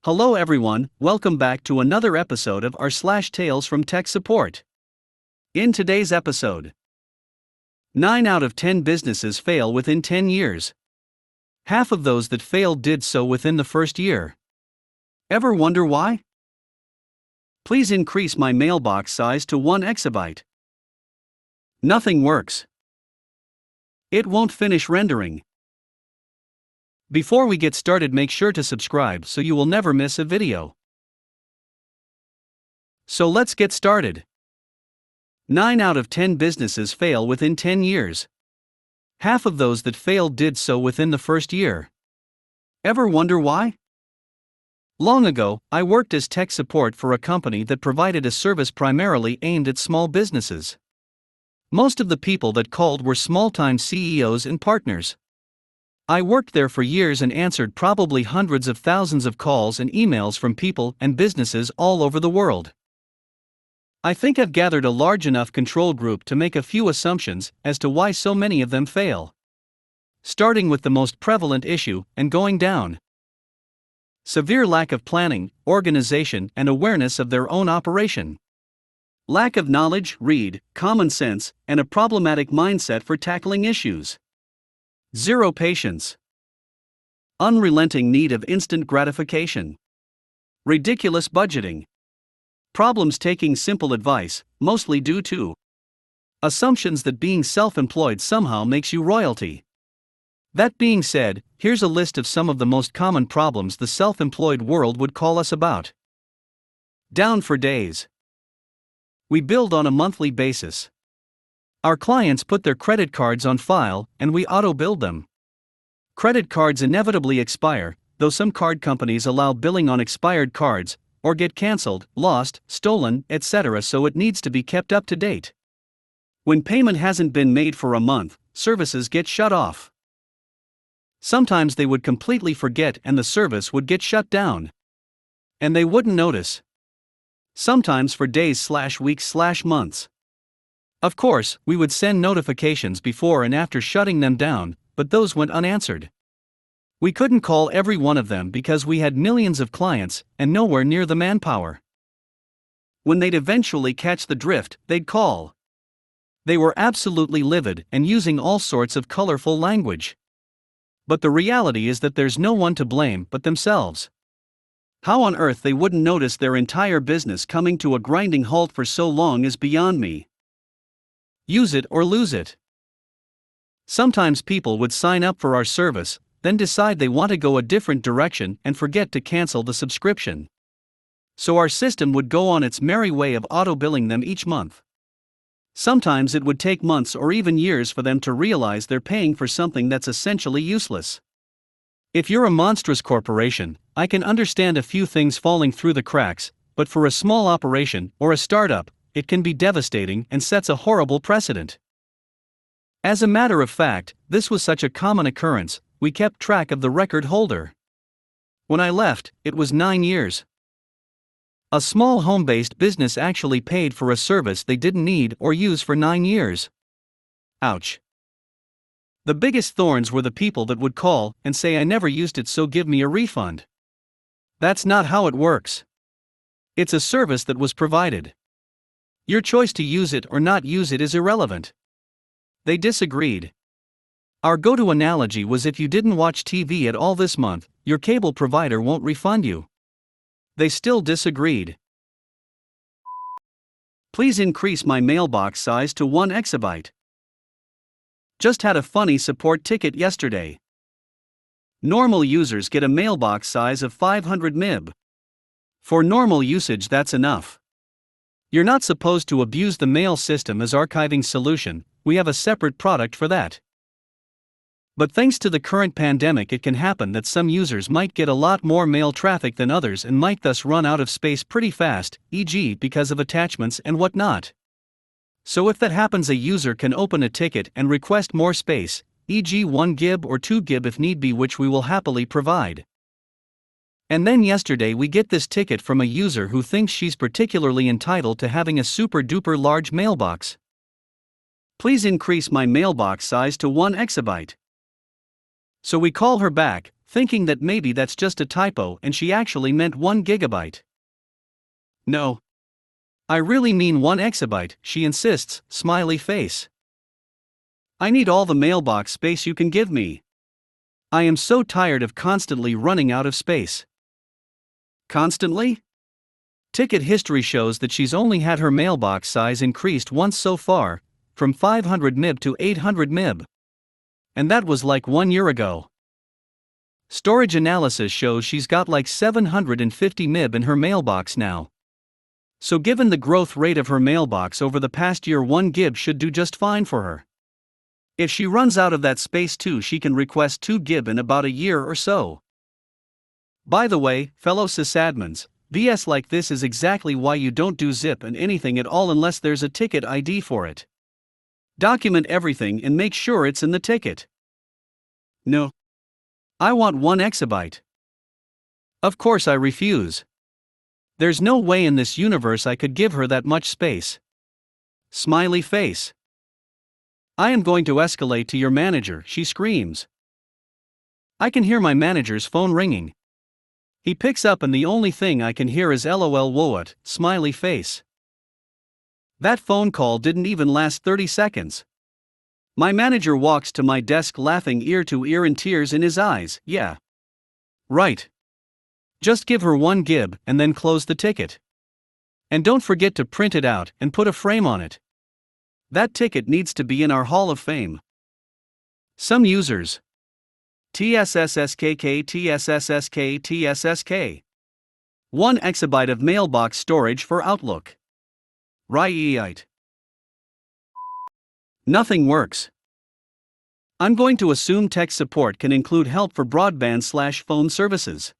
Hello everyone, welcome back to another episode of r/slash Tales from Tech Support. In today's episode, 9 out of 10 businesses fail within 10 years. Half of those that failed did so within the first year. Ever wonder why? Please increase my mailbox size to 1 exabyte. Nothing works. It won't finish rendering. Before we get started, make sure to subscribe so you will never miss a video. So let's get started. 9 out of 10 businesses fail within 10 years. Half of those that failed did so within the first year. Ever wonder why? Long ago, I worked as tech support for a company that provided a service primarily aimed at small businesses. Most of the people that called were small-time CEOs and partners. I worked there for years and answered probably hundreds of thousands of calls and emails from people and businesses all over the world. I think I've gathered a large enough control group to make a few assumptions as to why so many of them fail. Starting with the most prevalent issue and going down. Severe lack of planning, organization, and awareness of their own operation. Lack of knowledge, common sense, and a problematic mindset for tackling issues. Zero patience. Unrelenting need of instant gratification. Ridiculous budgeting. Problems taking simple advice, mostly due to assumptions that being self-employed somehow makes you royalty. That being said, here's a list of some of the most common problems the self-employed world would call us about. Down for days. We build on a monthly basis. Our clients put their credit cards on file, and we auto-bill them. Credit cards inevitably expire, though some card companies allow billing on expired cards, or get cancelled, lost, stolen, etc., so it needs to be kept up to date. When payment hasn't been made for a month, services get shut off. Sometimes they would completely forget and the service would get shut down. And they wouldn't notice. Sometimes for days/weeks/months. Of course, we would send notifications before and after shutting them down, but those went unanswered. We couldn't call every one of them because we had millions of clients and nowhere near the manpower. When they'd eventually catch the drift, they'd call. They were absolutely livid and using all sorts of colorful language. But the reality is that there's no one to blame but themselves. How on earth they wouldn't notice their entire business coming to a grinding halt for so long is beyond me. Use it or lose it. Sometimes people would sign up for our service, then decide they want to go a different direction and forget to cancel the subscription. So our system would go on its merry way of auto-billing them each month. Sometimes it would take months or even years for them to realize they're paying for something that's essentially useless. If you're a monstrous corporation, I can understand a few things falling through the cracks, but for a small operation or a startup, it can be devastating and sets a horrible precedent. As a matter of fact, this was such a common occurrence, we kept track of the record holder. When I left, it was 9 years. A small home-based business actually paid for a service they didn't need or use for 9 years. Ouch. The biggest thorns were the people that would call and say, "I never used it, so give me a refund." That's not how it works. It's a service that was provided. Your choice to use it or not use it is irrelevant. They disagreed. Our go-to analogy was, if you didn't watch TV at all this month, your cable provider won't refund you. They still disagreed. Please increase my mailbox size to 1 exabyte. Just had a funny support ticket yesterday. Normal users get a mailbox size of 500 MB. For normal usage, that's enough. You're not supposed to abuse the mail system as archiving solution, we have a separate product for that. But thanks to the current pandemic, it can happen that some users might get a lot more mail traffic than others and might thus run out of space pretty fast, e.g. because of attachments and whatnot. So if that happens, a user can open a ticket and request more space, e.g. 1 GB or 2 GB if need be, which we will happily provide. And then yesterday we get this ticket from a user who thinks she's particularly entitled to having a super duper large mailbox. Please increase my mailbox size to 1 exabyte. So we call her back, thinking that maybe that's just a typo and she actually meant 1 gigabyte. No. I really mean 1 exabyte, she insists, smiley face. I need all the mailbox space you can give me. I am so tired of constantly running out of space. Constantly? Ticket history shows that she's only had her mailbox size increased once so far, from 500 MB to 800 MB. And that was like 1 year ago. Storage analysis shows she's got like 750 MB in her mailbox now. So given the growth rate of her mailbox over the past year, 1 GB should do just fine for her. If she runs out of that space too, she can request 2 GB in about a year or so. By the way, fellow sysadmins, BS like this is exactly why you don't do zip and anything at all unless there's a ticket ID for it. Document everything and make sure it's in the ticket. No. I want 1 exabyte. Of course I refuse. There's no way in this universe I could give her that much space. Smiley face. I am going to escalate to your manager, she screams. I can hear my manager's phone ringing. He picks up and the only thing I can hear is LOL what, smiley face. That phone call didn't even last 30 seconds. My manager walks to my desk laughing ear to ear and tears in his eyes. Yeah. Right. Just give her 1 GB and then close the ticket. And don't forget to print it out and put a frame on it. That ticket needs to be in our Hall of Fame. Some users. TSSSKK TSSSK TSSK. 1 exabyte of mailbox storage for Outlook. Right. Nothing works. I'm going to assume tech support can include help for broadband/phone services.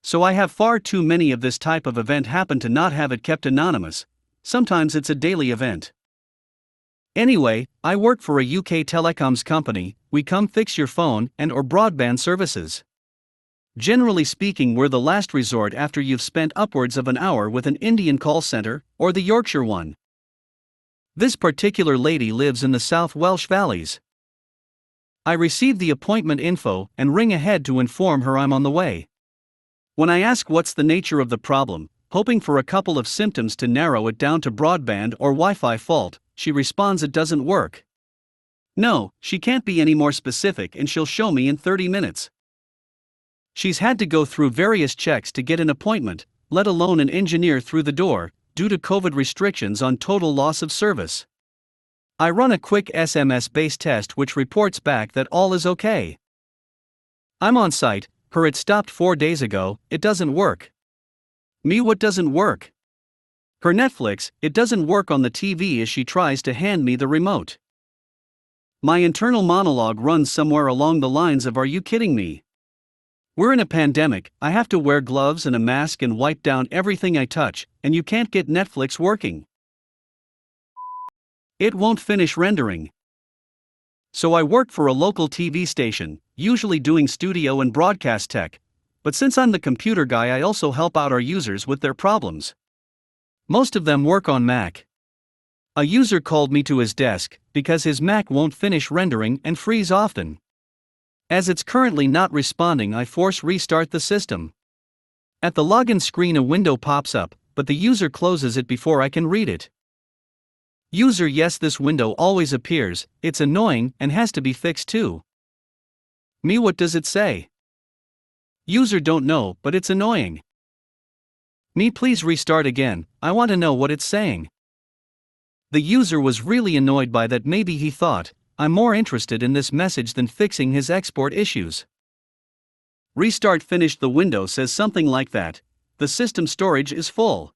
So I have far too many of this type of event happen to not have it kept anonymous. Sometimes it's a daily event. Anyway, I work for a UK telecoms company. We come fix your phone and or broadband services. Generally speaking, we're the last resort after you've spent upwards of an hour with an Indian call center, or the Yorkshire one. This particular lady lives in the South Welsh Valleys. I receive the appointment info and ring ahead to inform her I'm on the way. When I ask what's the nature of the problem, hoping for a couple of symptoms to narrow it down to broadband or Wi-Fi fault, she responds it doesn't work. No, she can't be any more specific and she'll show me in 30 minutes. She's had to go through various checks to get an appointment, let alone an engineer through the door, due to COVID restrictions on total loss of service. I run a quick SMS-based test which reports back that all is okay. I'm on site, her it stopped 4 days ago, it doesn't work. Me what doesn't work? Her Netflix, it doesn't work on the TV as she tries to hand me the remote. My internal monologue runs somewhere along the lines of, are you kidding me? We're in a pandemic, I have to wear gloves and a mask and wipe down everything I touch, and you can't get Netflix working. It won't finish rendering. So I work for a local TV station, usually doing studio and broadcast tech, but since I'm the computer guy I also help out our users with their problems. Most of them work on Mac. A user called me to his desk because his Mac won't finish rendering and freeze often. As it's currently not responding, I force restart the system. At the login screen a window pops up, but the user closes it before I can read it. User yes, this window always appears, it's annoying and has to be fixed too. Me what does it say? User don't know, but it's annoying. Me please restart again, I want to know what it's saying. The user was really annoyed by that. Maybe he thought, I'm more interested in this message than fixing his export issues. Restart finished. The window says something like that. The system storage is full.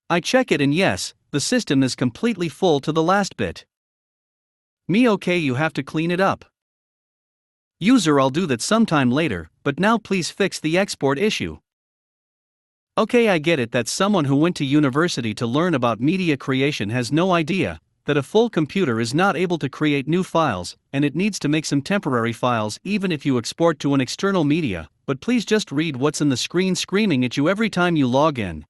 I check it and yes, the system is completely full to the last bit. Me okay, you have to clean it up. User I'll do that sometime later, but now please fix the export issue. Okay, I get it that someone who went to university to learn about media creation has no idea that a full computer is not able to create new files, and it needs to make some temporary files even if you export to an external media, but please just read what's in the screen screaming at you every time you log in.